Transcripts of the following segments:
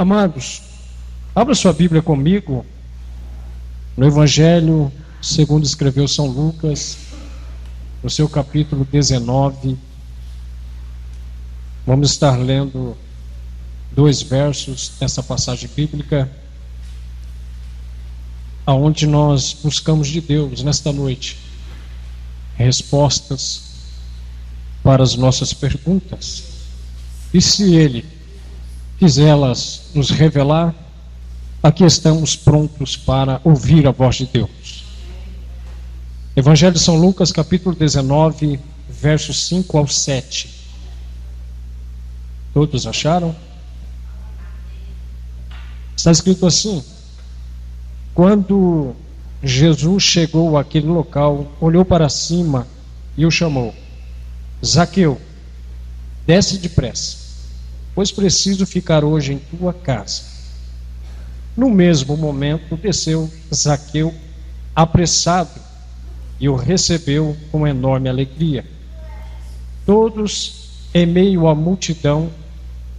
Amados, abra sua Bíblia comigo no Evangelho segundo escreveu São Lucas, no seu capítulo 19. Vamos estar lendo 2 versos dessa passagem bíblica, aonde nós buscamos de Deus nesta noite respostas para as nossas perguntas. E se Ele quiser-las nos revelar, aqui estamos prontos para ouvir a voz de Deus. Evangelho de São Lucas, capítulo 19, versos 5 ao 7. Todos acharam? Está escrito assim: quando Jesus chegou àquele local, olhou para cima e o chamou: Zaqueu, desce depressa, pois preciso ficar hoje em tua casa. No mesmo momento desceu Zaqueu apressado e o recebeu com enorme alegria. Todos, em meio à multidão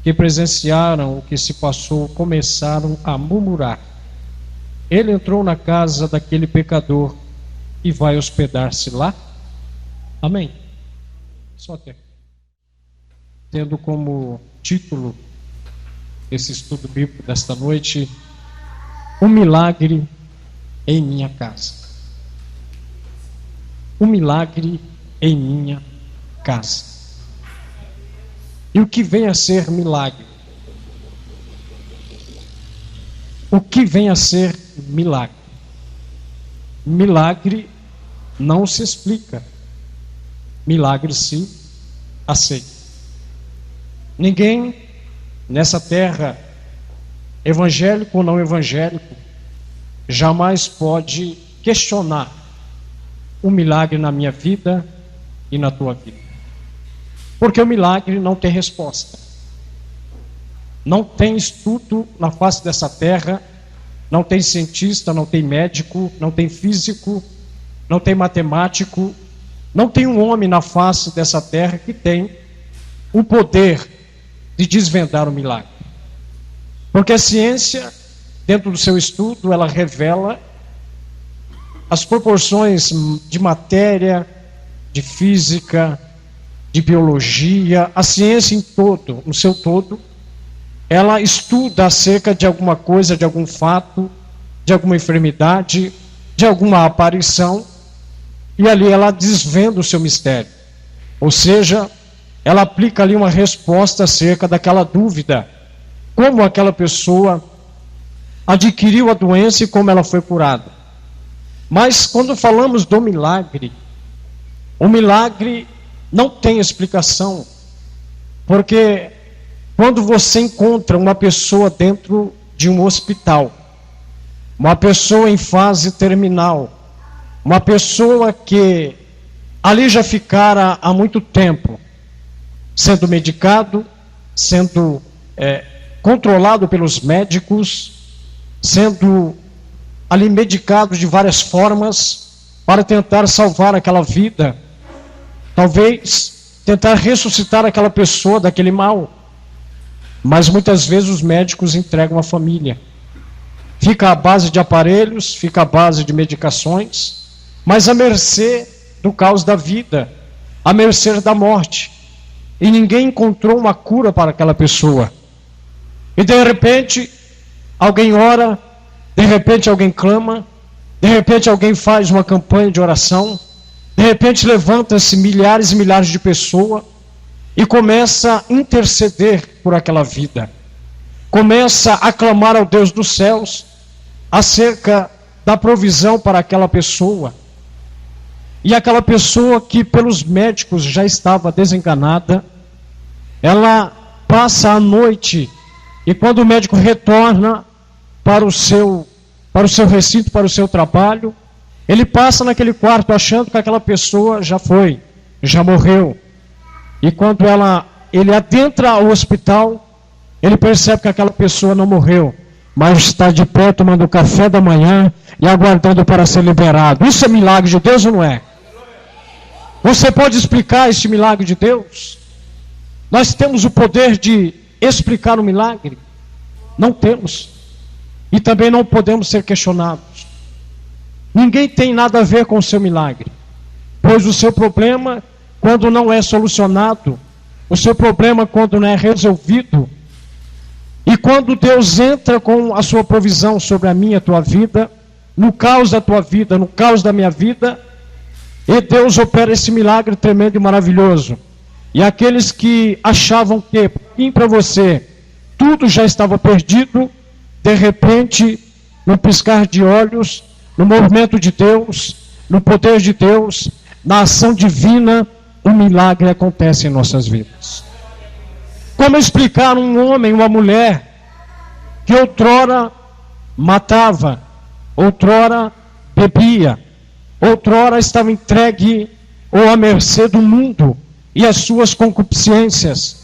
que presenciaram o que se passou, começaram a murmurar: ele entrou na casa daquele pecador e vai hospedar-se lá? Amém. Só até. Tendo como título esse estudo bíblico desta noite: um milagre em minha casa. Um milagre em minha casa. E o que vem a ser milagre? O que vem a ser milagre? Milagre não se explica. Milagre se aceita. Ninguém nessa terra, evangélico ou não evangélico, jamais pode questionar o milagre na minha vida e na tua vida. Porque o milagre não tem resposta. Não tem estudo na face dessa terra, não tem cientista, não tem médico, não tem físico, não tem matemático, não tem um homem na face dessa terra que tem o poder de desvendar o milagre. Porque a ciência, dentro do seu estudo, ela revela as proporções de matéria, de física, de biologia. A ciência em todo, no seu todo, ela estuda acerca de alguma coisa, de algum fato, de alguma enfermidade, de alguma aparição, e ali ela desvenda o seu mistério. Ou seja, ela aplica ali uma resposta acerca daquela dúvida: como aquela pessoa adquiriu a doença e como ela foi curada. Mas quando falamos do milagre, o milagre não tem explicação, porque quando você encontra uma pessoa dentro de um hospital, uma pessoa em fase terminal, uma pessoa que ali já ficara há muito tempo, sendo medicado, sendo controlado pelos médicos, sendo ali medicado de várias formas para tentar salvar aquela vida, talvez tentar ressuscitar aquela pessoa daquele mal. Mas muitas vezes os médicos entregam a família. Fica à base de aparelhos, fica à base de medicações, mas à mercê do caos da vida, à mercê da morte. E ninguém encontrou uma cura para aquela pessoa. E de repente, alguém ora, de repente alguém clama, de repente alguém faz uma campanha de oração, de repente levanta-se milhares e milhares de pessoas e começa a interceder por aquela vida. Começa a clamar ao Deus dos céus acerca da provisão para aquela pessoa. E aquela pessoa que pelos médicos já estava desenganada, ela passa a noite, e quando o médico retorna para o seu recinto, para o seu trabalho, ele passa naquele quarto achando que aquela pessoa já morreu. E quando ele adentra o hospital, ele percebe que aquela pessoa não morreu, mas está de pé tomando café da manhã e aguardando para ser liberado. Isso é milagre de Deus ou não é? Você pode explicar este milagre de Deus? Nós temos o poder de explicar o milagre. Não temos. E também não podemos ser questionados. Ninguém tem nada a ver com o seu milagre. Pois o seu problema, quando não é solucionado, o seu problema quando não é resolvido, e quando Deus entra com a sua provisão sobre a minha e a tua vida, no caos da tua vida, no caos da minha vida, e Deus opera esse milagre tremendo e maravilhoso. E aqueles que achavam que para você tudo já estava perdido, de repente, no piscar de olhos, no movimento de Deus, no poder de Deus, na ação divina, um milagre acontece em nossas vidas. Como explicar um homem, uma mulher, que outrora matava, outrora bebia, outrora estava entregue ou à mercê do mundo e as suas concupiscências,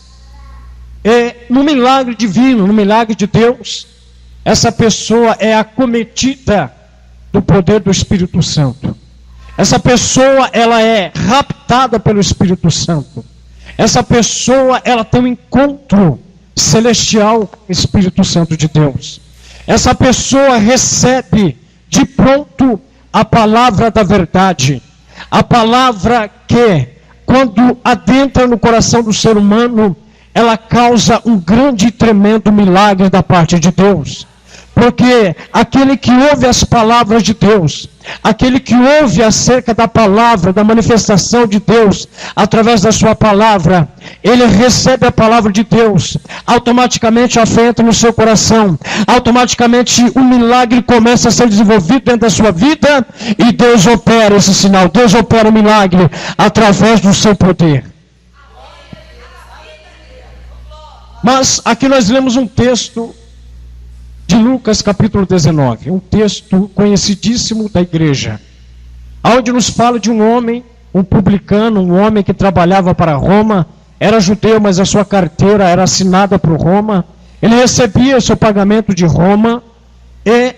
e no milagre divino, no milagre de Deus, essa pessoa é acometida do poder do Espírito Santo. Essa pessoa, ela é raptada pelo Espírito Santo. Essa pessoa, ela tem um encontro celestial com o Espírito Santo de Deus. Essa pessoa recebe de pronto a palavra da verdade. A palavra que, quando adentra no coração do ser humano, ela causa um grande e tremendo milagre da parte de Deus. Porque aquele que ouve as palavras de Deus, aquele que ouve acerca da palavra, da manifestação de Deus, através da sua palavra, ele recebe a palavra de Deus, automaticamente a fé entra no seu coração, automaticamente o milagre começa a ser desenvolvido dentro da sua vida, e Deus opera esse sinal, Deus opera o milagre através do seu poder. Mas aqui nós lemos um texto de Lucas capítulo 19, um texto conhecidíssimo da igreja, onde nos fala de um homem, um publicano, um homem que trabalhava para Roma, era judeu, mas a sua carteira era assinada por Roma, ele recebia o seu pagamento de Roma, e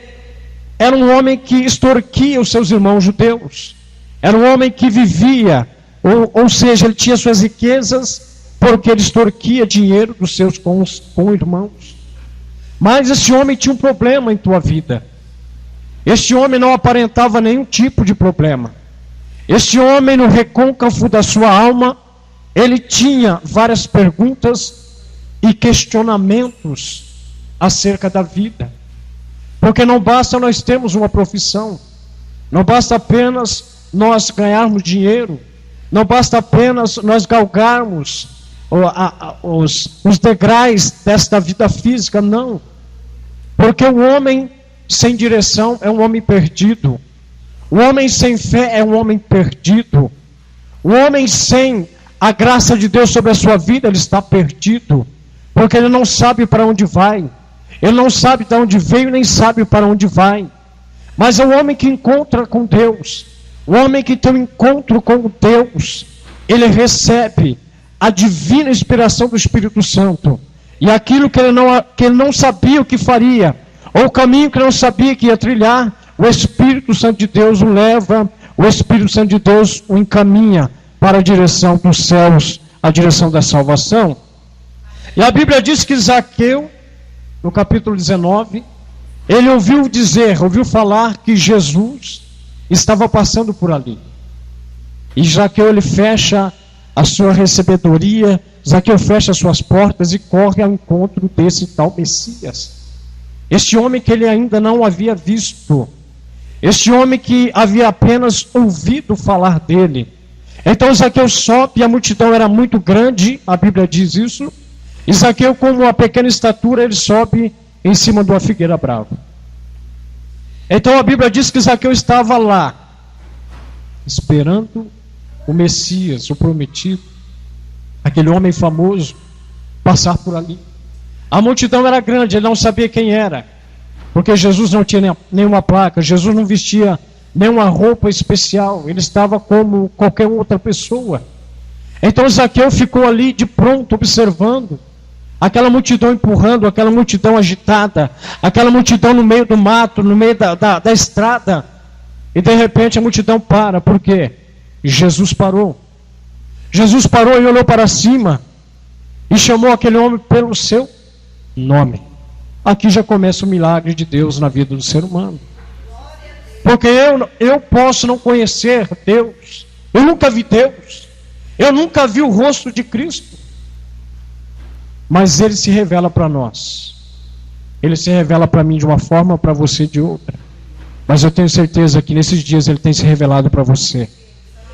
era um homem que extorquia os seus irmãos judeus, era um homem que vivia, ou seja, ele tinha suas riquezas, porque ele extorquia dinheiro dos seus com-irmãos. Mas esse homem tinha um problema em tua vida. Este homem não aparentava nenhum tipo de problema. Este homem, no recôncavo da sua alma, ele tinha várias perguntas e questionamentos acerca da vida. Porque não basta nós termos uma profissão, não basta apenas nós ganharmos dinheiro, não basta apenas nós galgarmos os degraus desta vida física, não. Porque o homem sem direção é um homem perdido. O homem sem fé é um homem perdido. O homem sem a graça de Deus sobre a sua vida, ele está perdido. Porque ele não sabe para onde vai. Ele não sabe de onde veio, nem sabe para onde vai. Mas é o homem que encontra com Deus. O homem que tem um encontro com Deus, ele recebe a divina inspiração do Espírito Santo. E aquilo que ele não sabia o que faria, ou o caminho que não sabia que ia trilhar, o Espírito Santo de Deus o leva, o Espírito Santo de Deus o encaminha para a direção dos céus, a direção da salvação. E a Bíblia diz que Zaqueu, no capítulo 19, ele ouviu falar que Jesus estava passando por ali. E Zaqueu, ele fecha a sua recebedoria, Zaqueu fecha as suas portas e corre ao encontro desse tal Messias. Este homem que ele ainda não havia visto. Este homem que havia apenas ouvido falar dele. Então Zaqueu sobe, e a multidão era muito grande, a Bíblia diz isso. E Zaqueu, com uma pequena estatura, ele sobe em cima de uma figueira brava. Então a Bíblia diz que Zaqueu estava lá, esperando o Messias, o prometido, aquele homem famoso, passar por ali. A multidão era grande, ele não sabia quem era, porque Jesus não tinha nenhuma placa, Jesus não vestia nenhuma roupa especial, ele estava como qualquer outra pessoa. Então Zaqueu ficou ali de pronto, observando aquela multidão empurrando, aquela multidão agitada, aquela multidão no meio do mato, no meio da estrada, e de repente a multidão para. Por quê? Jesus parou. Jesus parou e olhou para cima e chamou aquele homem pelo seu nome. aqui já começa o milagre de Deus na vida do ser humano. Porque eu posso não conhecer Deus, eu nunca vi Deus, eu nunca vi o rosto de Cristo, mas Ele se revela para nós. Ele se revela para mim de uma forma, para você de outra. Mas eu tenho certeza que nesses dias Ele tem se revelado para você.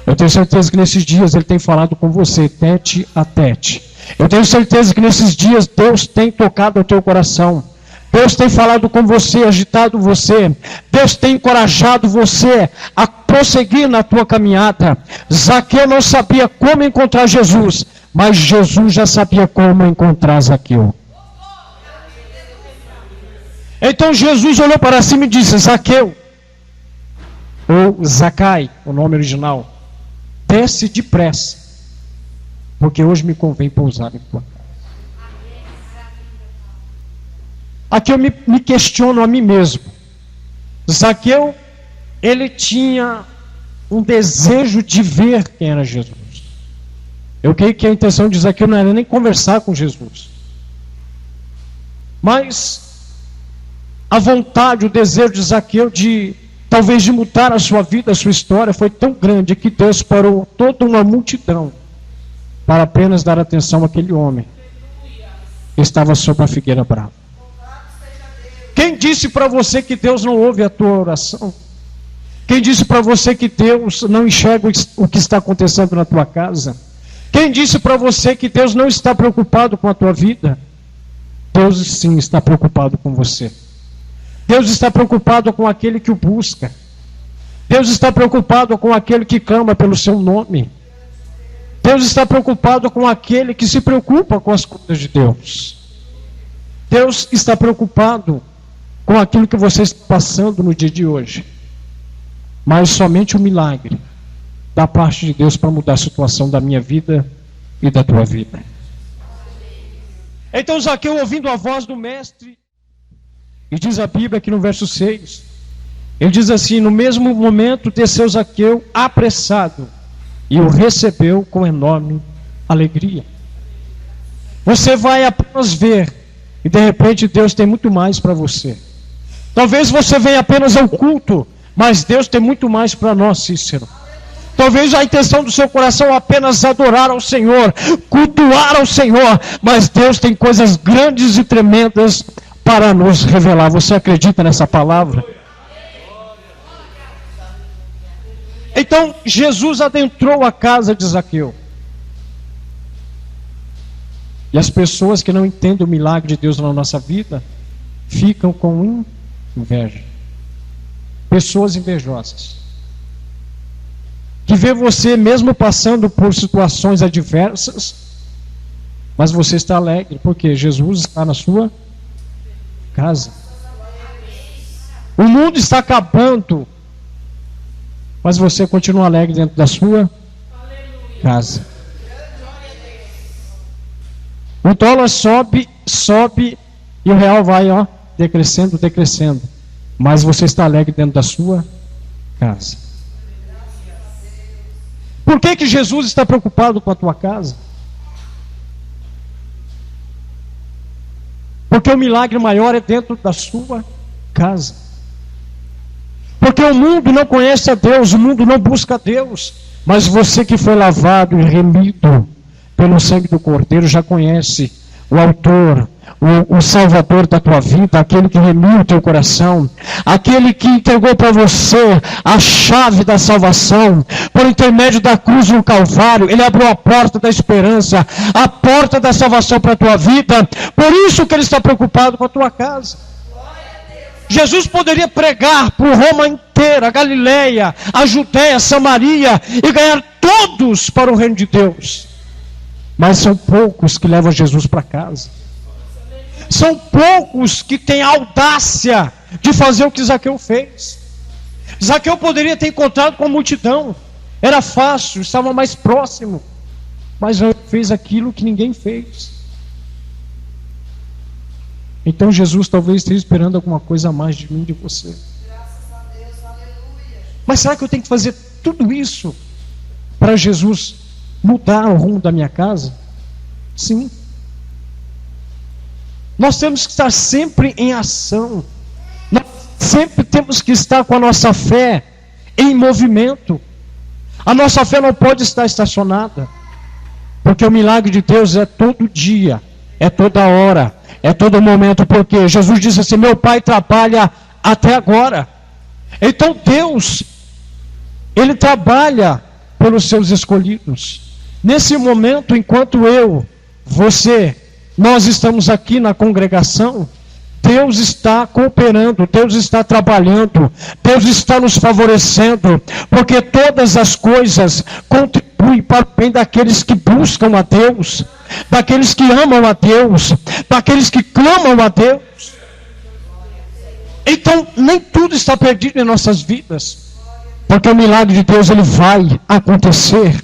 Eu tenho certeza que nesses dias Ele tem falado com você, tete a tete. Eu tenho certeza que nesses dias Deus tem tocado o teu coração. Deus tem falado com você, agitado você. Deus tem encorajado você a prosseguir na tua caminhada. Zaqueu não sabia como encontrar Jesus, mas Jesus já sabia como encontrar Zaqueu. Então Jesus olhou para cima e disse: Zaqueu, ou Zacai, o nome original, desce depressa, porque hoje me convém pousar em tua casa. Aqui eu me questiono a mim mesmo. Zaqueu, ele tinha um desejo de ver quem era Jesus. Eu creio que a intenção de Zaqueu não era nem conversar com Jesus, mas a vontade, o desejo de Zaqueu talvez de mudar a sua vida, a sua história, foi tão grande que Deus parou toda uma multidão para apenas dar atenção àquele homem que estava sob a figueira brava. Quem disse para você que Deus não ouve a tua oração? Quem disse para você que Deus não enxerga o que está acontecendo na tua casa? Quem disse para você que Deus não está preocupado com a tua vida? Deus sim está preocupado com você. Deus está preocupado com aquele que o busca. Deus está preocupado com aquele que clama pelo seu nome. Deus está preocupado com aquele que se preocupa com as coisas de Deus. Deus está preocupado com aquilo que você está passando no dia de hoje. Mas somente o milagre da parte de Deus para mudar a situação da minha vida e da tua vida. Então Zaqueu, ouvindo a voz do mestre, e diz a Bíblia aqui no verso 6, ele diz assim: no mesmo momento desceu Zaqueu apressado e o recebeu com enorme alegria. Você vai apenas ver, e de repente Deus tem muito mais para você. Talvez você venha apenas ao culto, mas Deus tem muito mais para nós, Cícero. Talvez a intenção do seu coração é apenas adorar ao Senhor, cultuar ao Senhor, mas Deus tem coisas grandes e tremendas para nos revelar. Você acredita nessa palavra? Então Jesus adentrou a casa de Zaqueu. E as pessoas que não entendem o milagre de Deus na nossa vida ficam com inveja. Pessoas invejosas, que vê você mesmo passando por situações adversas, mas você está alegre, porque Jesus está na sua casa. O mundo está acabando, mas você continua alegre dentro da sua casa. O dólar sobe e o real vai decrescendo, mas você está alegre dentro da sua casa. Por que Jesus está preocupado com a tua casa? Porque o milagre maior é dentro da sua casa. Porque o mundo não conhece a Deus, o mundo não busca a Deus. Mas você que foi lavado e remido pelo sangue do Cordeiro já conhece o autor, o salvador da tua vida, aquele que remiu o teu coração, aquele que entregou para você a chave da salvação, por intermédio da cruz no Calvário. Ele abriu a porta da esperança, a porta da salvação para a tua vida. Por isso que Ele está preocupado com a tua casa. Jesus poderia pregar por Roma inteira, a Galileia, a Judéia, a Samaria, e ganhar todos para o reino de Deus. Mas são poucos que levam Jesus para casa. São poucos que têm a audácia de fazer o que Zaqueu fez. Zaqueu poderia ter encontrado com a multidão. Era fácil, estava mais próximo. Mas ele fez aquilo que ninguém fez. Então Jesus talvez esteja esperando alguma coisa a mais de mim e de você. Mas será que eu tenho que fazer tudo isso para Jesus mudar o rumo da minha casa? Sim. Nós temos que estar sempre em ação. Nós sempre temos que estar com a nossa fé em movimento. A nossa fé não pode estar estacionada. Porque o milagre de Deus é todo dia, é toda hora, é todo momento. Porque Jesus disse assim: meu Pai trabalha até agora. Então Deus, Ele trabalha pelos seus escolhidos. Nesse momento, enquanto eu, você, nós estamos aqui na congregação, Deus está cooperando, Deus está trabalhando, Deus está nos favorecendo, porque todas as coisas contribuem para o bem daqueles que buscam a Deus, daqueles que amam a Deus, daqueles que clamam a Deus. Então, nem tudo está perdido em nossas vidas, porque o milagre de Deus, ele vai acontecer,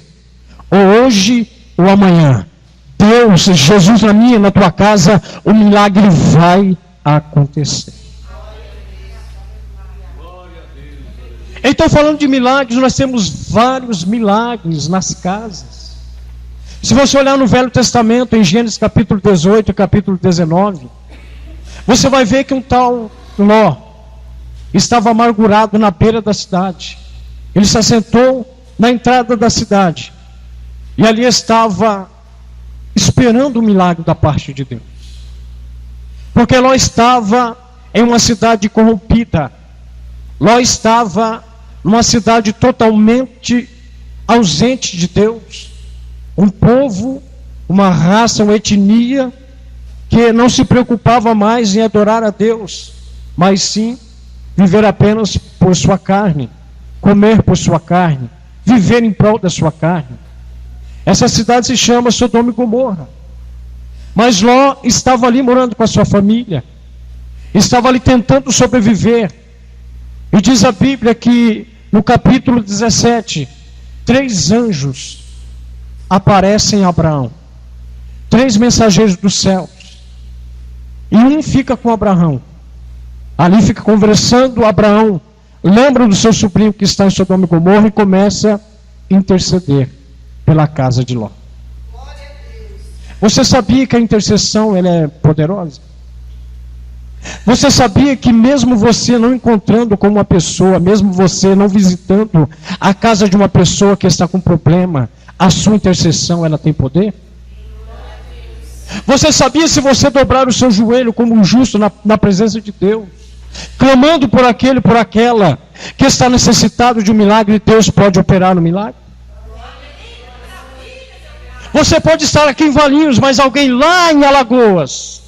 ou hoje ou amanhã. Deus, Jesus na minha, na tua casa, o milagre vai acontecer. Então, falando de milagres, nós temos vários milagres nas casas. Se você olhar no Velho Testamento, em Gênesis capítulo 18, capítulo 19, você vai ver que um tal Ló estava amargurado na beira da cidade. Ele se assentou na entrada da cidade e ali estava esperando o milagre da parte de Deus. Porque Ló estava em uma cidade corrompida. Ló estava numa cidade totalmente ausente de Deus. Um povo, uma raça, uma etnia que não se preocupava mais em adorar a Deus, mas sim viver apenas por sua carne, comer por sua carne, viver em prol da sua carne. Essa cidade se chama Sodoma e Gomorra. Mas Ló estava ali morando com a sua família, estava ali tentando sobreviver. E diz a Bíblia que no capítulo 17, 3 anjos aparecem a Abraão, 3 mensageiros dos céus, e um fica com Abraão, ali fica conversando. Abraão lembra do seu sobrinho que está em Sodoma e Gomorra e começa a interceder pela casa de Ló. Você sabia que a intercessão, ela é poderosa? Você sabia que mesmo você não encontrando com uma pessoa, mesmo você não visitando a casa de uma pessoa que está com problema, a sua intercessão, ela tem poder? Você sabia, se você dobrar o seu joelho como um justo na presença de Deus, clamando por aquele, por aquela que está necessitado de um milagre, Deus pode operar no milagre? Você pode estar aqui em Valinhos, mas alguém lá em Alagoas,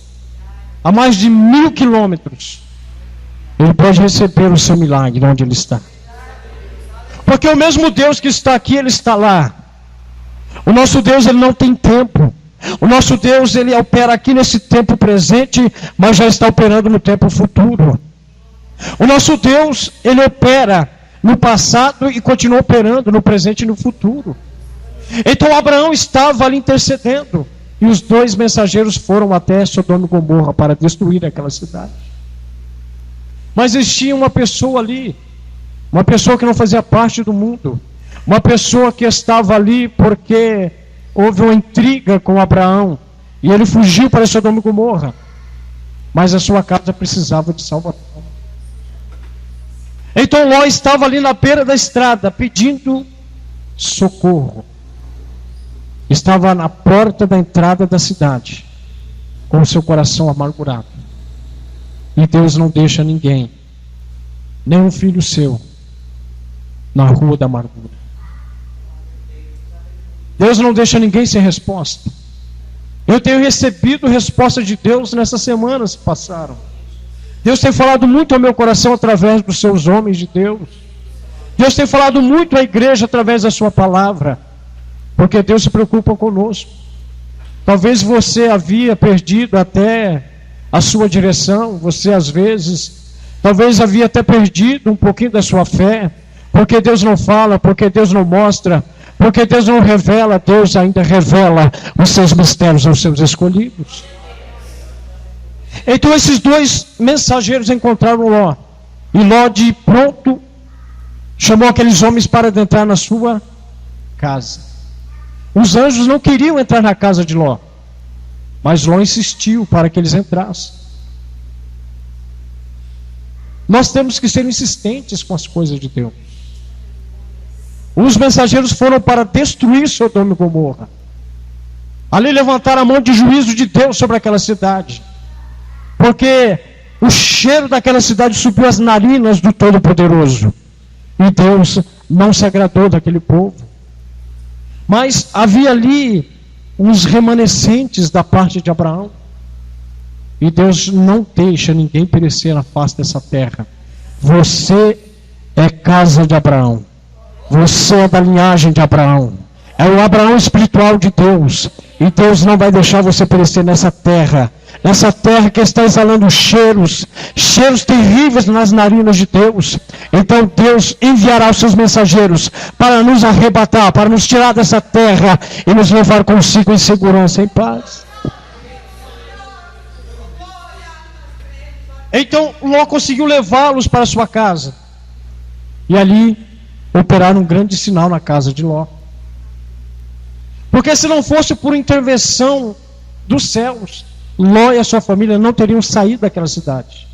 a mais de 1000 quilômetros, ele pode receber o seu milagre onde ele está. Porque o mesmo Deus que está aqui, ele está lá. O nosso Deus, ele não tem tempo. O nosso Deus, ele opera aqui nesse tempo presente, mas já está operando no tempo futuro. O nosso Deus, ele opera no passado e continua operando no presente e no futuro. Então Abraão estava ali intercedendo, e os 2 mensageiros foram até Sodoma e Gomorra para destruir aquela cidade. Mas existia uma pessoa ali, uma pessoa que não fazia parte do mundo, uma pessoa que estava ali porque houve uma intriga com Abraão, e ele fugiu para Sodoma e Gomorra, mas a sua casa precisava de salvação. Então Ló estava ali na beira da estrada pedindo socorro. Estava na porta da entrada da cidade, com o seu coração amargurado. E Deus não deixa ninguém, nem um filho seu, na rua da amargura. Deus não deixa ninguém sem resposta. Eu tenho recebido resposta de Deus nessas semanas que passaram. Deus tem falado muito ao meu coração através dos seus homens de Deus. Deus tem falado muito à igreja através da sua palavra. Porque Deus se preocupa conosco. Talvez você havia perdido até a sua direção. Você às vezes, talvez havia até perdido um pouquinho da sua fé. Porque Deus não fala, porque Deus não mostra, porque Deus não revela. Deus ainda revela os seus mistérios aos seus escolhidos. Então esses 2 mensageiros encontraram Ló. E Ló de pronto chamou aqueles homens para adentrar na sua casa. Os anjos não queriam entrar na casa de Ló. Mas Ló insistiu para que eles entrassem. Nós temos que ser insistentes com as coisas de Deus. Os mensageiros foram para destruir Sodoma e Gomorra. Ali levantaram a mão de juízo de Deus sobre aquela cidade. Porque o cheiro daquela cidade subiu às narinas do Todo-Poderoso. E Deus não se agradou daquele povo. Mas havia ali uns remanescentes da parte de Abraão. E Deus não deixa ninguém perecer na face dessa terra. Você é casa de Abraão. Você é da linhagem de Abraão. É o Abraão espiritual de Deus. E Deus não vai deixar você perecer nessa terra. Nessa terra que está exalando cheiros terríveis nas narinas de Deus. Então Deus enviará os seus mensageiros para nos arrebatar, para nos tirar dessa terra e nos levar consigo em segurança, em paz. Então Ló conseguiu levá-los para sua casa. E ali operaram um grande sinal na casa de Ló. Porque se não fosse por intervenção dos céus, Ló e a sua família não teriam saído daquela cidade.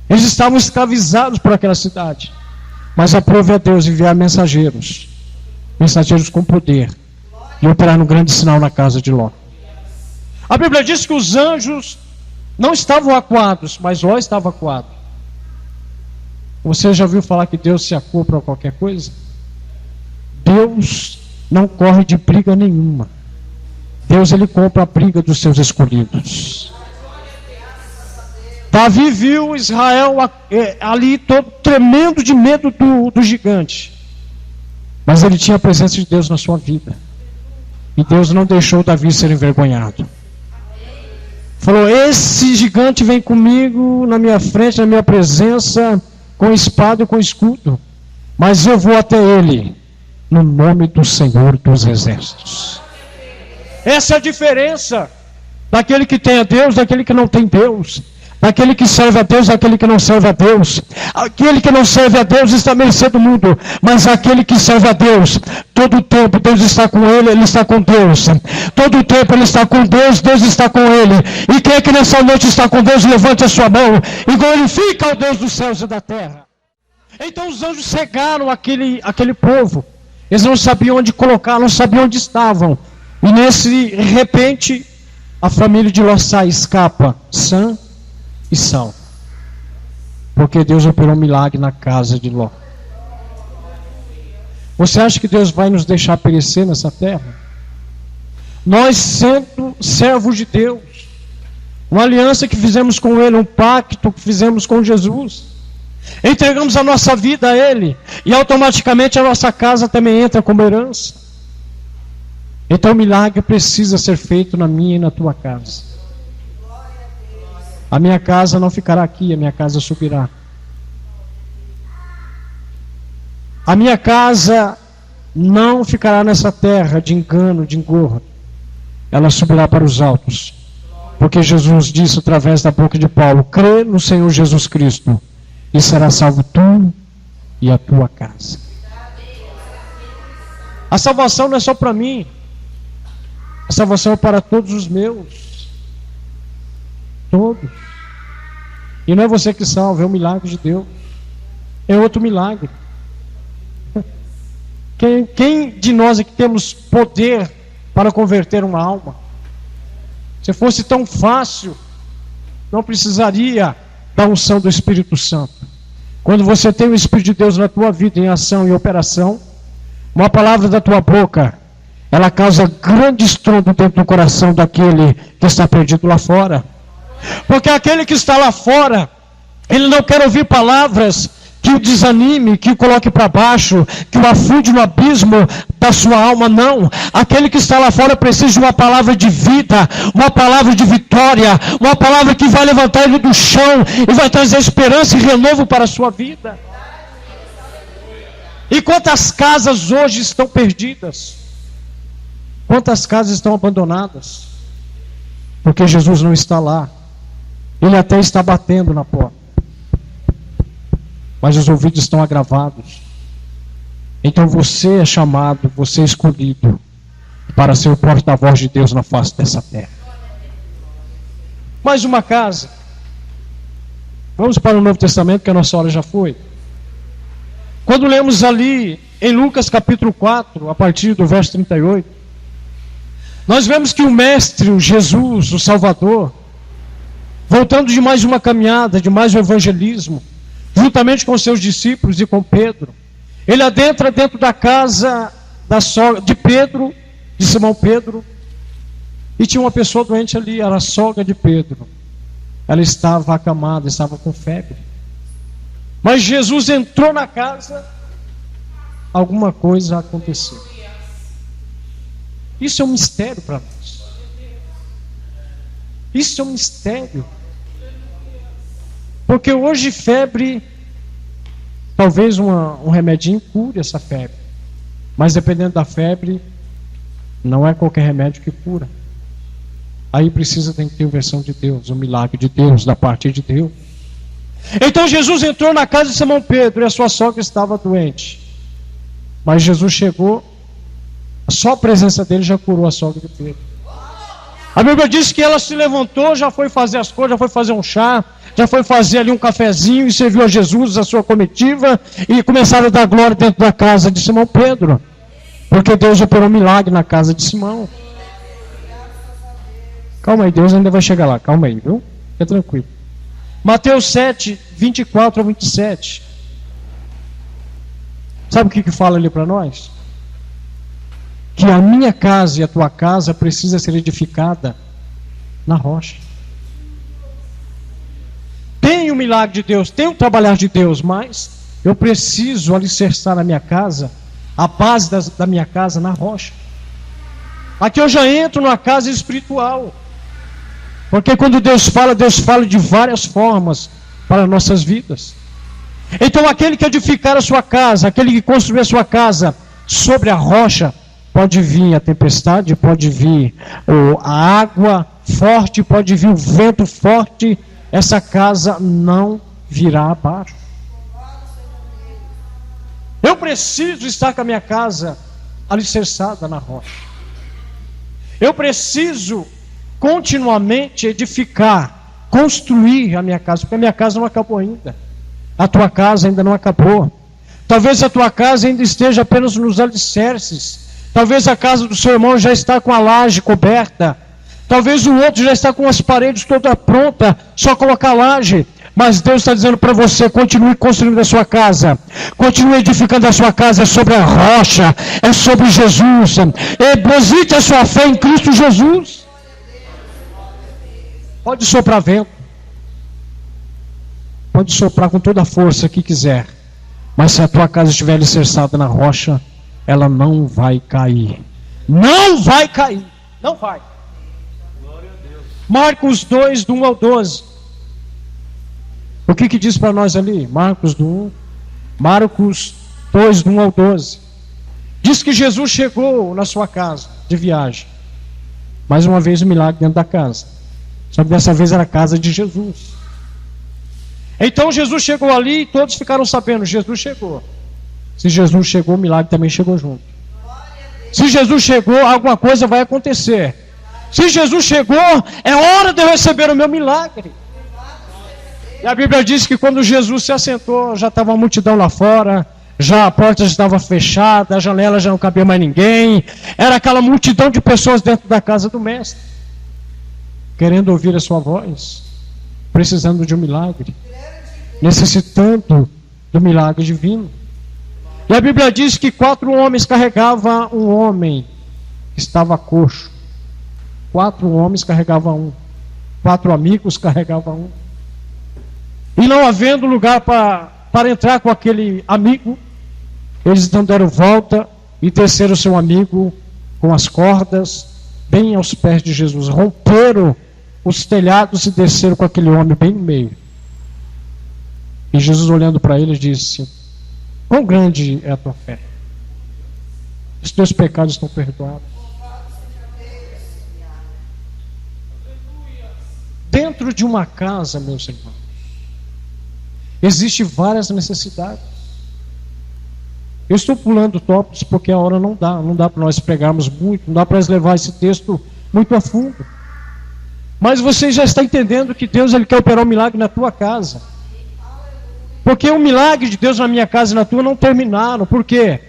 Eles estavam escravizados por aquela cidade. Mas aprove a Deus enviar mensageiros com poder, e operar um grande sinal na casa de Ló. A Bíblia diz que os anjos não estavam acuados, mas Ló estava acuado. Você já ouviu falar que Deus se acua para qualquer coisa? Deus não corre de briga nenhuma. Deus, ele compra a briga dos seus escolhidos. Davi viu Israel ali todo tremendo de medo do gigante. Mas ele tinha a presença de Deus na sua vida. E Deus não deixou Davi ser envergonhado. Falou: esse gigante vem comigo na minha frente, na minha presença, com espada e com escudo. Mas eu vou até ele, no nome do Senhor dos Exércitos. Essa é a diferença daquele que tem a Deus, daquele que não tem Deus. Daquele que serve a Deus, daquele que não serve a Deus. Aquele que não serve a Deus está à mercê do mundo. Mas aquele que serve a Deus, todo o tempo Deus está com ele, ele está com Deus. Todo o tempo ele está com Deus, Deus está com ele. E quem é que nessa noite está com Deus, levante a sua mão e glorifica ao Deus dos céus e da terra. Então os anjos cegaram aquele povo. Eles não sabiam onde colocar, não sabiam onde estavam. E nesse repente, a família de Ló escapa sã e salvo. Porque Deus operou um milagre na casa de Ló. Você acha que Deus vai nos deixar perecer nessa terra? Nós, sendo servos de Deus, uma aliança que fizemos com Ele, um pacto que fizemos com Jesus, entregamos a nossa vida a Ele, e automaticamente a nossa casa também entra como herança. Então o milagre precisa ser feito na minha e na tua casa. A minha casa não ficará aqui, a minha casa subirá. A minha casa não ficará nessa terra de engano, de engorro. Ela subirá para os altos. Porque Jesus disse através da boca de Paulo: crê no Senhor Jesus Cristo e será salvo tu e a tua casa. A salvação não é só para mim. A salvação é para todos os meus. Todos. E não é você que salva, é o milagre de Deus. É outro milagre. Quem de nós é que temos poder para converter uma alma? Se fosse tão fácil, não precisaria da unção do Espírito Santo. Quando você tem o Espírito de Deus na tua vida, em ação e operação, uma palavra da tua boca, ela causa grande estrondo dentro do coração daquele que está perdido lá fora. Porque aquele que está lá fora, ele não quer ouvir palavras que o desanime, que o coloque para baixo, que o afunde no abismo da sua alma, não. Aquele que está lá fora precisa de uma palavra de vida, uma palavra de vitória, uma palavra que vai levantar ele do chão e vai trazer esperança e renovo para a sua vida. E quantas casas hoje estão perdidas? Quantas casas estão abandonadas? Porque Jesus não está lá. Ele até está batendo na porta, mas os ouvidos estão agravados. Então você é chamado, você é escolhido para ser o porta-voz de Deus na face dessa terra. Mais uma casa. Vamos para o Novo Testamento, que a nossa hora já foi. Quando lemos ali em Lucas capítulo 4, a partir do verso 38, nós vemos que o Mestre, o Jesus, o Salvador, voltando de mais uma caminhada, de mais um evangelismo, juntamente com seus discípulos e com Pedro, ele adentra dentro da casa da sogra de Pedro, de Simão Pedro, e tinha uma pessoa doente ali, era a sogra de Pedro. Ela estava acamada, estava com febre. Mas Jesus entrou na casa, alguma coisa aconteceu. Isso é um mistério para nós. Isso é um mistério. Porque hoje febre, talvez um remedinho cure essa febre. Mas dependendo da febre, não é qualquer remédio que cura. Aí tem que ter a versão de Deus, o milagre de Deus, da parte de Deus. Então Jesus entrou na casa de Simão Pedro e a sua sogra estava doente. Mas Jesus chegou, só a presença dele já curou a sogra de Pedro. A Bíblia diz que ela se levantou, já foi fazer as coisas, já foi fazer um chá, já foi fazer ali um cafezinho e serviu a Jesus, a sua comitiva, e começaram a dar glória dentro da casa de Simão Pedro. Porque Deus operou um milagre na casa de Simão. Calma aí, Deus ainda vai chegar lá, calma aí, viu? Fica tranquilo. Mateus 7, 24 a 27. Sabe o que fala ali para nós? Que a minha casa e a tua casa precisa ser edificada na rocha. Tem o milagre de Deus, tem o trabalhar de Deus, mas eu preciso alicerçar a minha casa, a base da minha casa na rocha. Aqui eu já entro numa casa espiritual. Porque quando Deus fala de várias formas para nossas vidas. Então aquele que edificar a sua casa, aquele que construir a sua casa sobre a rocha, pode vir a tempestade, pode vir a água forte, pode vir o vento forte, essa casa não virá abaixo. Eu preciso estar com a minha casa alicerçada na rocha. Eu preciso continuamente edificar, construir a minha casa, porque a minha casa não acabou ainda. A tua casa ainda não acabou. Talvez a tua casa ainda esteja apenas nos alicerces. Talvez a casa do seu irmão já está com a laje coberta. Talvez o outro já está com as paredes toda pronta, só colocar a laje. Mas Deus está dizendo para você, continue construindo a sua casa. Continue edificando a sua casa sobre a rocha, é sobre Jesus. Deposite a sua fé em Cristo Jesus. Pode soprar vento. Pode soprar com toda a força que quiser. Mas se a tua casa estiver alicerçada na rocha, ela não vai cair. Não vai cair. Não vai. Glória a Deus. Marcos 2, do 1 ao 12. O que diz para nós ali? Marcos 2, do 1 ao 12. Diz que Jesus chegou na sua casa de viagem. Mais uma vez o milagre dentro da casa. Só que dessa vez era a casa de Jesus. Então Jesus chegou ali e todos ficaram sabendo, Jesus chegou. Se Jesus chegou, o milagre também chegou junto. Se Jesus chegou, alguma coisa vai acontecer. Se Jesus chegou, é hora de eu receber o meu milagre. E a Bíblia diz que quando Jesus se assentou, já estava uma multidão lá fora, já a porta já estava fechada, a janela já não cabia mais ninguém. Era aquela multidão de pessoas dentro da casa do mestre, querendo ouvir a sua voz, precisando de um milagre, necessitando do milagre divino. E a Bíblia diz que 4 homens carregavam um homem que estava coxo. 4 homens carregavam um. 4 amigos carregavam um. E não havendo lugar para entrar com aquele amigo, eles então deram volta e desceram o seu amigo com as cordas bem aos pés de Jesus. Romperam os telhados e desceram com aquele homem bem no meio. E Jesus, olhando para eles, disse: quão grande é a tua fé? Os teus pecados estão perdoados. Dentro de uma casa, meus irmãos, existem várias necessidades. Eu estou pulando tópicos porque a hora não dá para nós pregarmos muito, não dá para nós levar esse texto muito a fundo. Mas você já está entendendo que Deus ele quer operar um milagre na tua casa. Porque o milagre de Deus na minha casa e na tua não terminaram. Por quê?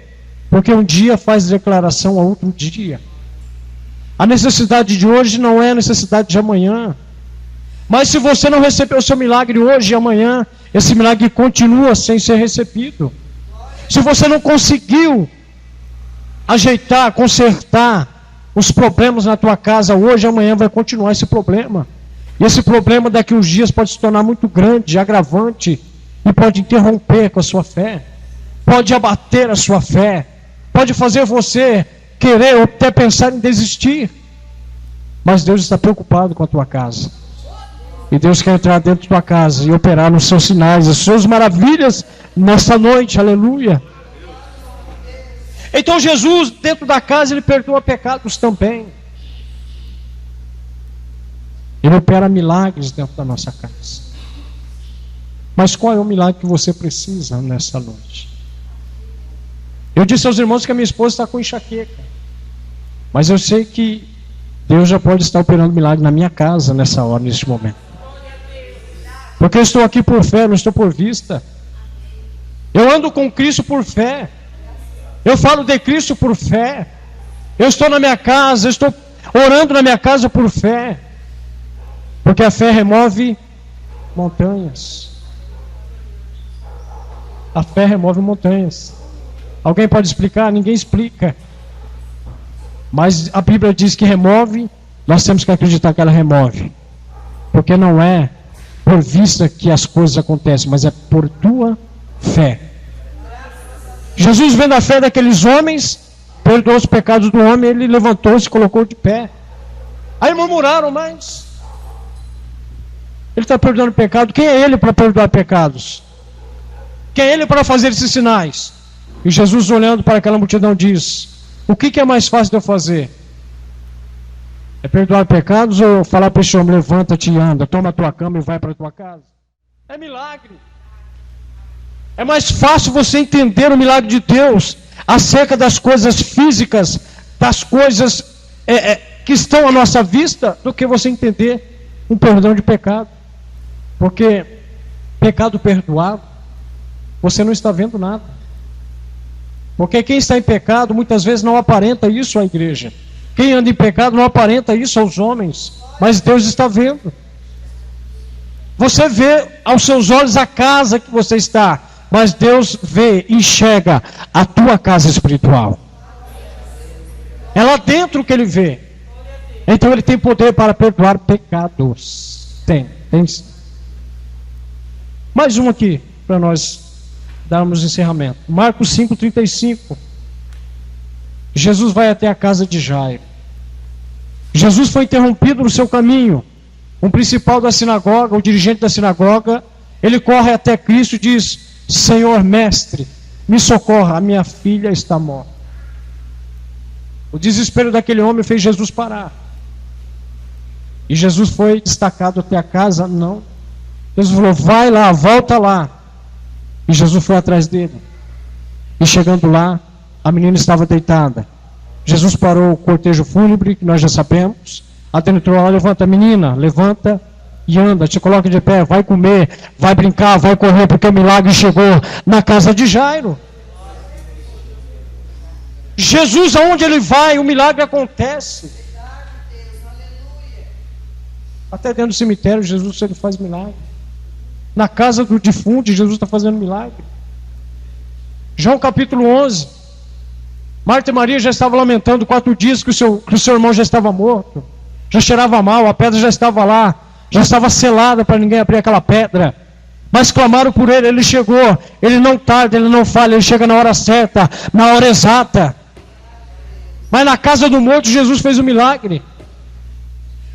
Porque um dia faz declaração a outro dia. A necessidade de hoje não é a necessidade de amanhã. Mas se você não recebeu o seu milagre hoje e amanhã, esse milagre continua sem ser recebido. Se você não conseguiu ajeitar, consertar os problemas na tua casa hoje e amanhã, vai continuar esse problema. E esse problema daqui uns dias pode se tornar muito grande, agravante, e pode interromper com a sua fé. Pode abater a sua fé. Pode fazer você querer ou até pensar em desistir. Mas Deus está preocupado com a tua casa. E Deus quer entrar dentro da tua casa e operar nos seus sinais, as suas maravilhas nessa noite, aleluia. Então Jesus, dentro da casa, ele perdoa pecados também. Ele opera milagres dentro da nossa casa. Mas qual é o milagre que você precisa nessa noite? Eu disse aos irmãos que a minha esposa está com enxaqueca. Mas eu sei que Deus já pode estar operando milagre na minha casa nessa hora, neste momento. Porque eu estou aqui por fé, não estou por vista. Eu ando com Cristo por fé. Eu falo de Cristo por fé. Eu estou na minha casa, eu estou orando na minha casa por fé. Porque a fé remove montanhas. A fé remove montanhas. Alguém pode explicar? Ninguém explica. Mas a Bíblia diz que remove, nós temos que acreditar que ela remove. Porque não é por vista que as coisas acontecem, mas é por tua fé. Jesus, vendo a fé daqueles homens, perdoou os pecados do homem, ele levantou-se e colocou de pé. Aí murmuraram, mas ele está perdoando pecado. Quem é ele para perdoar pecados? Quem é ele para fazer esses sinais? E Jesus, olhando para aquela multidão, diz: o que é mais fácil de eu fazer? É perdoar pecados ou falar para esse homem: levanta-te e anda, toma a tua cama e vai para a tua casa? É milagre. É mais fácil você entender o milagre de Deus acerca das coisas físicas, das coisas que estão à nossa vista, do que você entender um perdão de pecado. Porque pecado perdoado, você não está vendo nada. Porque quem está em pecado muitas vezes não aparenta isso à igreja. Quem anda em pecado não aparenta isso aos homens, mas Deus está vendo. Você vê aos seus olhos a casa que você está, mas Deus vê, enxerga a tua casa espiritual. É lá dentro que Ele vê. Então Ele tem poder para perdoar pecados. Tem sim. Mais um aqui, para nós darmos encerramento. Marcos 5:35. Jesus vai até a casa de Jairo. Jesus foi interrompido no seu caminho. Um principal da sinagoga, o dirigente da sinagoga, ele corre até Cristo e diz: Senhor, mestre, me socorra, a minha filha está morta. O desespero daquele homem fez Jesus parar. E Jesus foi destacado até a casa? Não. Jesus falou: vai lá, volta lá. E Jesus foi atrás dele. E chegando lá, a menina estava deitada. Jesus parou o cortejo fúnebre, que nós já sabemos. Adentrou lá: levanta, menina, levanta e anda, te coloca de pé, vai comer, vai brincar, vai correr, porque o milagre chegou na casa de Jairo. Jesus, aonde ele vai, o milagre acontece. Até dentro do cemitério, Jesus ele faz milagre. Na casa do defunto, Jesus está fazendo milagre. João capítulo 11. Marta e Maria já estavam lamentando 4 dias que o seu irmão já estava morto. Já cheirava mal, a pedra já estava lá. Já estava selada para ninguém abrir aquela pedra. Mas clamaram por ele, ele chegou. Ele não tarda, ele não falha, ele chega na hora certa, na hora exata. Mas na casa do morto, Jesus fez um milagre.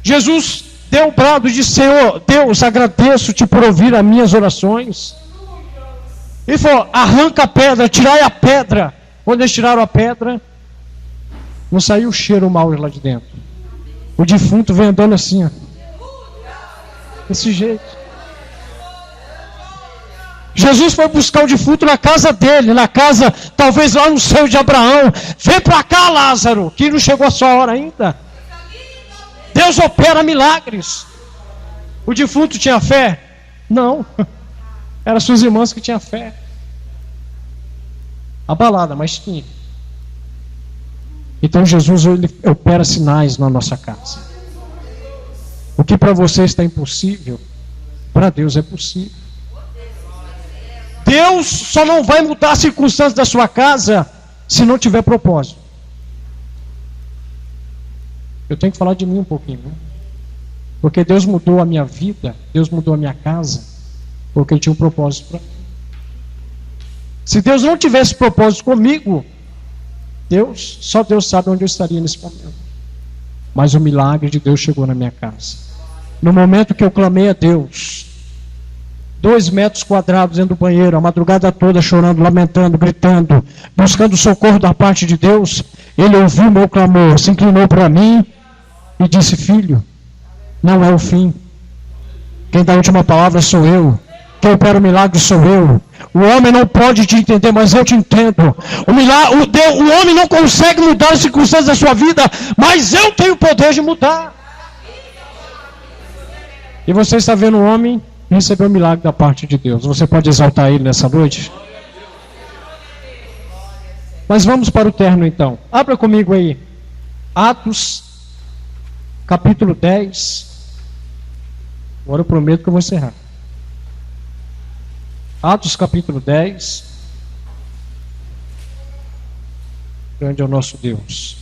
Jesus deu o brado e disse: Senhor, Deus, agradeço-te por ouvir as minhas orações. Ele falou: arranca a pedra, tirai a pedra. Quando eles tiraram a pedra, não saiu o cheiro mau lá de dentro. O defunto vem andando assim, ó, desse jeito. Jesus foi buscar o defunto na casa dele, na casa, talvez lá no seio de Abraão. Vem para cá, Lázaro, que não chegou a sua hora ainda. Deus opera milagres. O defunto tinha fé? Não. Eram suas irmãs que tinham fé. Abalada, mas tinha. Então Jesus, ele opera sinais na nossa casa. O que para você está impossível, para Deus é possível. Deus só não vai mudar as circunstâncias da sua casa se não tiver propósito. Eu tenho que falar de mim um pouquinho, né? Porque Deus mudou a minha vida, Deus mudou a minha casa, porque Ele tinha um propósito para mim. Se Deus não tivesse propósito comigo, só Deus sabe onde eu estaria nesse momento. Mas o milagre de Deus chegou na minha casa. No momento que eu clamei a Deus, 2 metros quadrados dentro do banheiro, a madrugada toda chorando, lamentando, gritando, buscando socorro da parte de Deus, Ele ouviu o meu clamor, se inclinou para mim e disse: filho, não é o fim. Quem dá a última palavra sou eu. Quem opera o milagre sou eu. O homem não pode te entender, mas eu te entendo. O homem não consegue mudar as circunstâncias da sua vida, mas eu tenho o poder de mudar. E você está vendo um homem receber o milagre da parte de Deus. Você pode exaltar ele nessa noite? Mas vamos para o término então. Abra comigo aí. Atos, capítulo 10. Agora eu prometo que eu vou encerrar. Atos capítulo 10. Grande é o nosso Deus.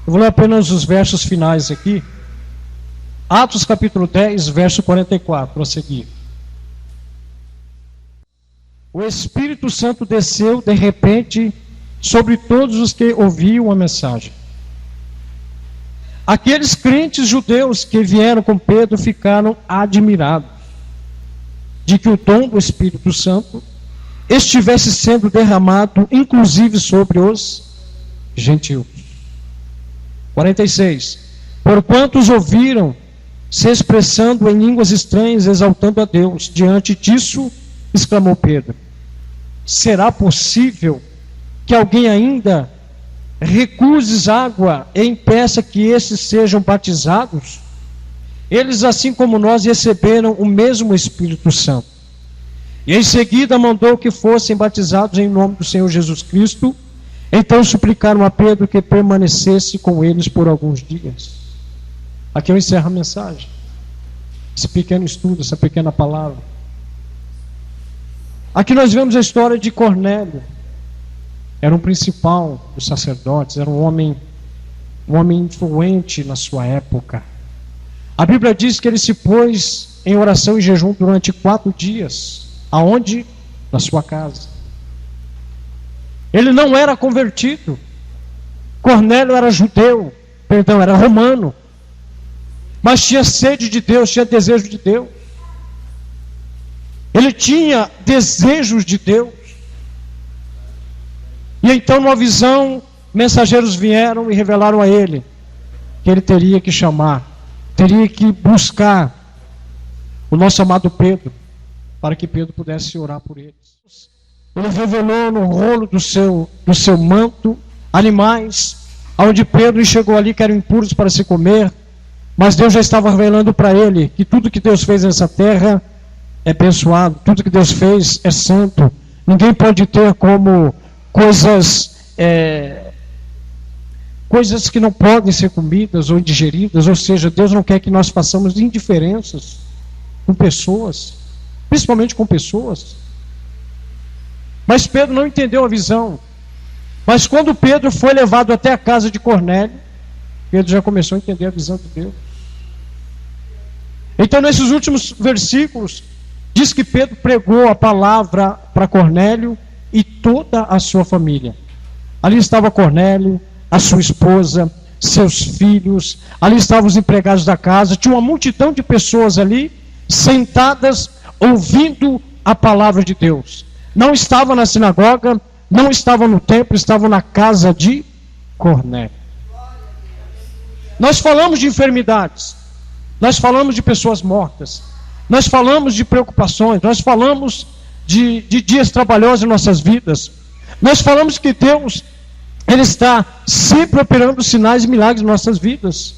Eu vou ler apenas os versos finais aqui. Atos capítulo 10, verso 44, a seguir. O Espírito Santo desceu de repente sobre todos os que ouviam a mensagem. Aqueles crentes judeus que vieram com Pedro ficaram admirados de que o dom do Espírito Santo estivesse sendo derramado, inclusive sobre os gentios. 46. Porquanto os ouviram se expressando em línguas estranhas, exaltando a Deus. Diante disso, exclamou Pedro: será possível que alguém ainda recuse água e impeça que esses sejam batizados? Eles, assim como nós, receberam o mesmo Espírito Santo. E em seguida mandou que fossem batizados em nome do Senhor Jesus Cristo. Então suplicaram a Pedro que permanecesse com eles por alguns dias. Aqui eu encerro a mensagem. Esse pequeno estudo, essa pequena palavra. Aqui nós vemos a história de Cornélio. Era um principal dos sacerdotes, era um homem influente na sua época. A Bíblia diz que ele se pôs em oração e jejum durante 4 dias. Aonde? Na sua casa. Ele não era convertido. Cornélio era era romano. Mas tinha sede de Deus, tinha desejo de Deus. Ele tinha desejos de Deus. E então, numa visão, mensageiros vieram e revelaram a ele que ele teria que chamar, teria que buscar o nosso amado Pedro, para que Pedro pudesse orar por eles. Ele revelou no rolo do seu manto animais, onde Pedro chegou ali que eram impuros para se comer, mas Deus já estava revelando para ele que tudo que Deus fez nessa terra é abençoado, tudo que Deus fez é santo. Ninguém pode ter como coisas que não podem ser comidas ou digeridas, ou seja, Deus não quer que nós façamos indiferenças com pessoas, principalmente com pessoas. Mas Pedro não entendeu a visão. Mas quando Pedro foi levado até a casa de Cornélio, Pedro já começou a entender a visão de Deus. Então, nesses últimos versículos, diz que Pedro pregou a palavra para Cornélio e toda a sua família. Ali estava Cornélio, a sua esposa, seus filhos, ali estavam os empregados da casa, tinha uma multidão de pessoas ali, sentadas, ouvindo a palavra de Deus. Não estavam na sinagoga, não estavam no templo, estavam na casa de Cornélio. Nós falamos de enfermidades, nós falamos de pessoas mortas, nós falamos de preocupações, nós falamos de dias trabalhosos em nossas vidas, nós falamos que Deus, Ele está sempre operando sinais e milagres em nossas vidas.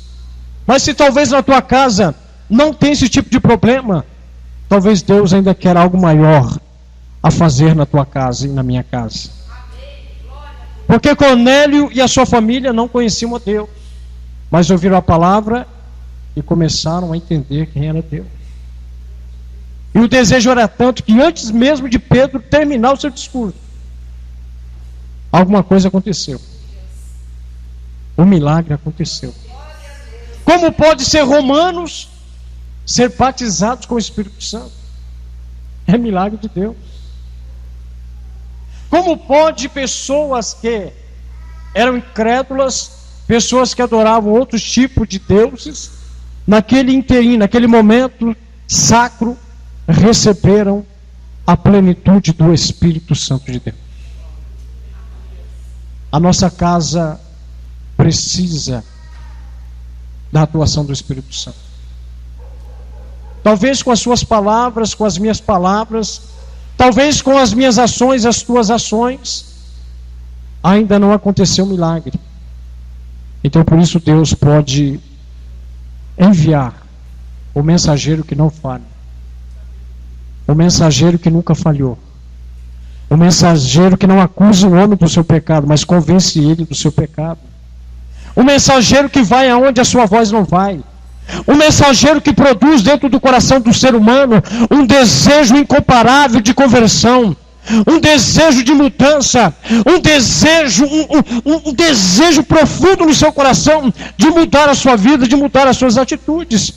Mas se talvez na tua casa não tem esse tipo de problema, talvez Deus ainda quer algo maior a fazer na tua casa e na minha casa. Porque Cornélio e a sua família não conheciam a Deus, mas ouviram a palavra e começaram a entender quem era Deus. E o desejo era tanto que antes mesmo de Pedro terminar o seu discurso, alguma coisa aconteceu. Um milagre aconteceu. Como pode ser romanos ser batizados com o Espírito Santo? É milagre de Deus. Como pode pessoas que eram incrédulas, pessoas que adoravam outros tipos de deuses, naquele interim, naquele momento sacro, receberam a plenitude do Espírito Santo de Deus? A nossa casa precisa da atuação do Espírito Santo. Talvez com as suas palavras, com as minhas palavras, talvez com as minhas ações, as tuas ações, ainda não aconteceu um milagre. Então por isso Deus pode enviar o mensageiro que não falha, o mensageiro que nunca falhou, o mensageiro que não acusa o homem do seu pecado, mas convence ele do seu pecado, o mensageiro que vai aonde a sua voz não vai, o mensageiro que produz dentro do coração do ser humano um desejo incomparável de conversão, um desejo de mudança, um desejo profundo no seu coração de mudar a sua vida, de mudar as suas atitudes.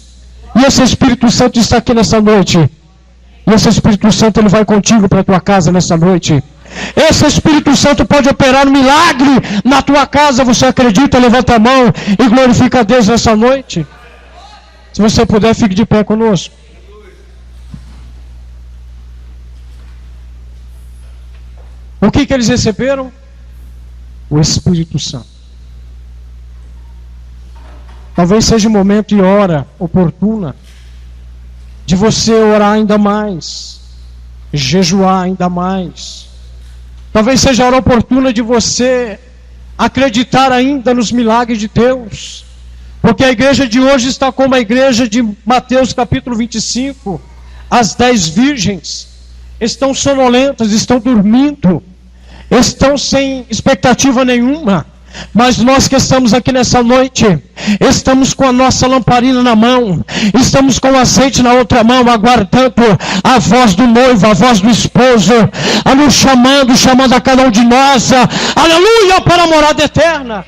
E esse Espírito Santo está aqui nessa noite. E esse Espírito Santo, ele vai contigo para a tua casa nessa noite. Esse Espírito Santo pode operar um milagre na tua casa. Você acredita? Levanta a mão e glorifica a Deus nessa noite. Se você puder, fique de pé conosco. O que eles receberam? O Espírito Santo. Talvez seja o momento e hora oportuna de você orar ainda mais, jejuar ainda mais. Talvez seja a hora oportuna de você acreditar ainda nos milagres de Deus. Porque a igreja de hoje está como a igreja de Mateus capítulo 25. As 10 virgens estão sonolentas, estão dormindo, estão sem expectativa nenhuma. Mas nós que estamos aqui nessa noite, estamos com a nossa lamparina na mão, estamos com o azeite na outra mão, aguardando a voz do noivo, a voz do esposo, a nos chamando a cada um de nós, aleluia, para a morada eterna.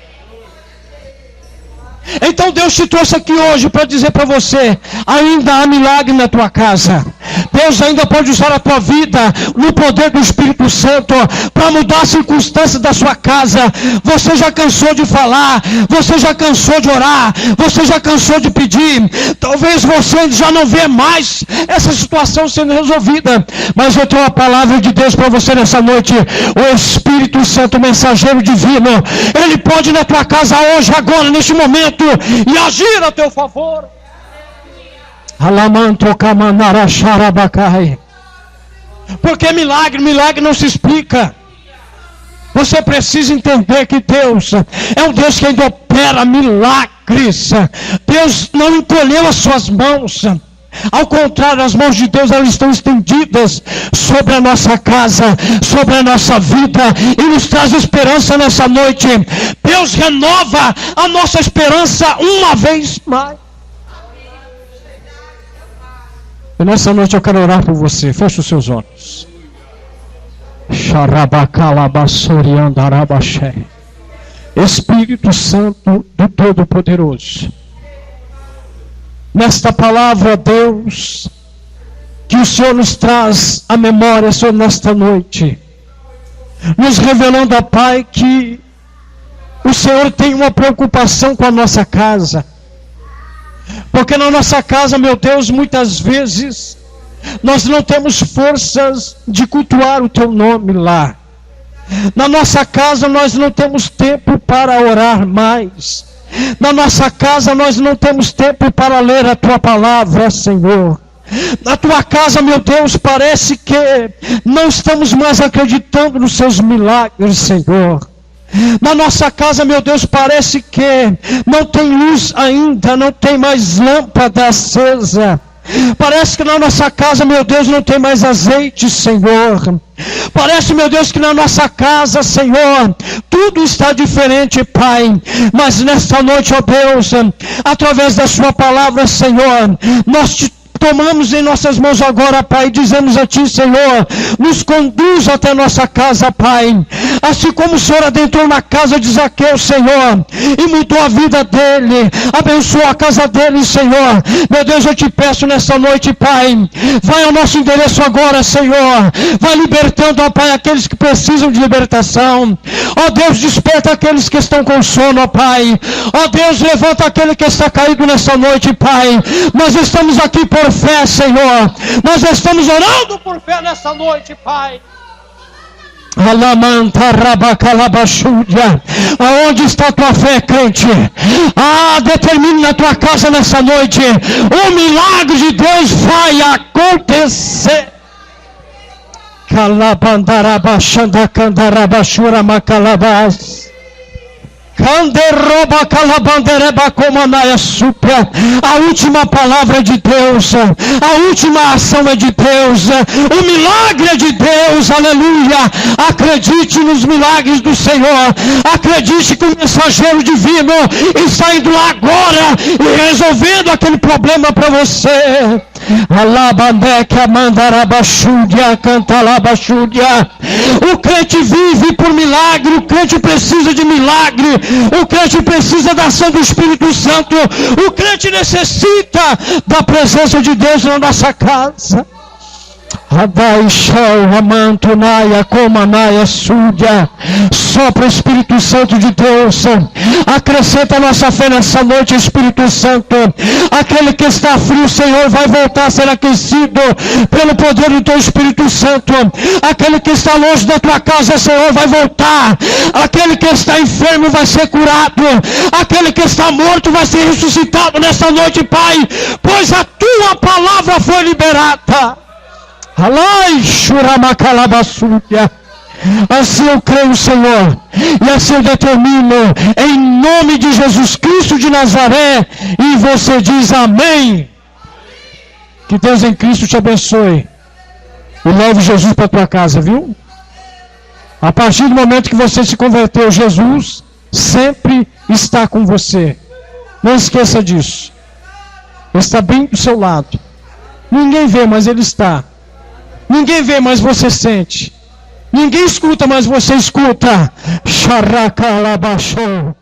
Então Deus te trouxe aqui hoje para dizer para você, ainda há milagre na tua casa. Deus ainda pode usar a tua vida no poder do Espírito Santo para mudar as circunstâncias da sua casa. Você já cansou de falar, você já cansou de orar, você já cansou de pedir. Talvez você já não vê mais essa situação sendo resolvida, mas eu tenho a palavra de Deus para você nessa noite. O Espírito Santo, mensageiro divino, ele pode ir na tua casa hoje, agora, neste momento, e agir a teu favor. Porque milagre não se explica. Você precisa entender que Deus é um Deus que ainda opera milagres. Deus não encolheu as suas mãos. Ao contrário, as mãos de Deus, elas estão estendidas sobre a nossa casa, sobre a nossa vida, e nos traz esperança nessa noite. Deus renova a nossa esperança uma vez mais. E nessa noite eu quero orar por você. Feche os seus olhos. Espírito Santo do Todo-Poderoso, nesta palavra, Deus, que o Senhor nos traz à memória, Senhor, nesta noite, nos revelando, ó Pai, que o Senhor tem uma preocupação com a nossa casa. Porque na nossa casa, meu Deus, muitas vezes nós não temos forças de cultuar o Teu nome lá. Na nossa casa nós não temos tempo para orar mais. Na nossa casa nós não temos tempo para ler a Tua palavra, Senhor. Na Tua casa, meu Deus, parece que não estamos mais acreditando nos Seus milagres, Senhor. Na nossa casa, meu Deus, parece que não tem luz ainda, não tem mais lâmpada acesa. Parece que na nossa casa, meu Deus, não tem mais azeite, Senhor. Parece, meu Deus, que na nossa casa, Senhor, tudo está diferente, Pai. Mas nesta noite, ó Deus, através da sua palavra, Senhor, nós te tomamos em nossas mãos agora, Pai, e dizemos a Ti, Senhor, nos conduz até nossa casa, Pai. Assim como o Senhor adentrou na casa de Zaqueu, Senhor, e mudou a vida dele, abençoou a casa dele, Senhor. Meu Deus, eu te peço nessa noite, Pai, vai ao nosso endereço agora, Senhor. Vai libertando, ó Pai, aqueles que precisam de libertação. Ó Deus, desperta aqueles que estão com sono, ó Pai. Ó Deus, levanta aquele que está caído nessa noite, Pai. Nós estamos aqui por fé, Senhor. Nós estamos orando por fé nessa noite, Pai. Aonde está a tua fé, crente? Determine na tua casa nessa noite. O milagre de Deus vai acontecer. Calabandarabachanda candarabachura macalabas. A última palavra é de Deus, a última ação é de Deus, o milagre é de Deus, aleluia. Acredite nos milagres do Senhor, acredite que o mensageiro divino está indo lá agora e resolvendo aquele problema para você. O crente vive por milagre, o crente precisa de milagre, o crente precisa da ação do Espírito Santo, o crente necessita da presença de Deus na nossa casa. Sopra o Espírito Santo de Deus, acrescenta a nossa fé nessa noite, Espírito Santo. Aquele que está frio, Senhor, vai voltar a ser aquecido pelo poder do teu Espírito Santo. Aquele que está longe da tua casa, Senhor, vai voltar. Aquele que está enfermo vai ser curado. Aquele que está morto vai ser ressuscitado nessa noite, Pai, pois a tua palavra foi liberada. Assim eu creio, Senhor, e assim eu determino, em nome de Jesus Cristo de Nazaré, e você diz amém. Que Deus em Cristo te abençoe e leve Jesus para a tua casa, viu? A partir do momento que você se converteu, Jesus sempre está com você. Não esqueça disso. Ele está bem do seu lado. Ninguém vê, mas Ele está. Ninguém vê, mas você sente. Ninguém escuta, mas você escuta. Xaraca, alabachou.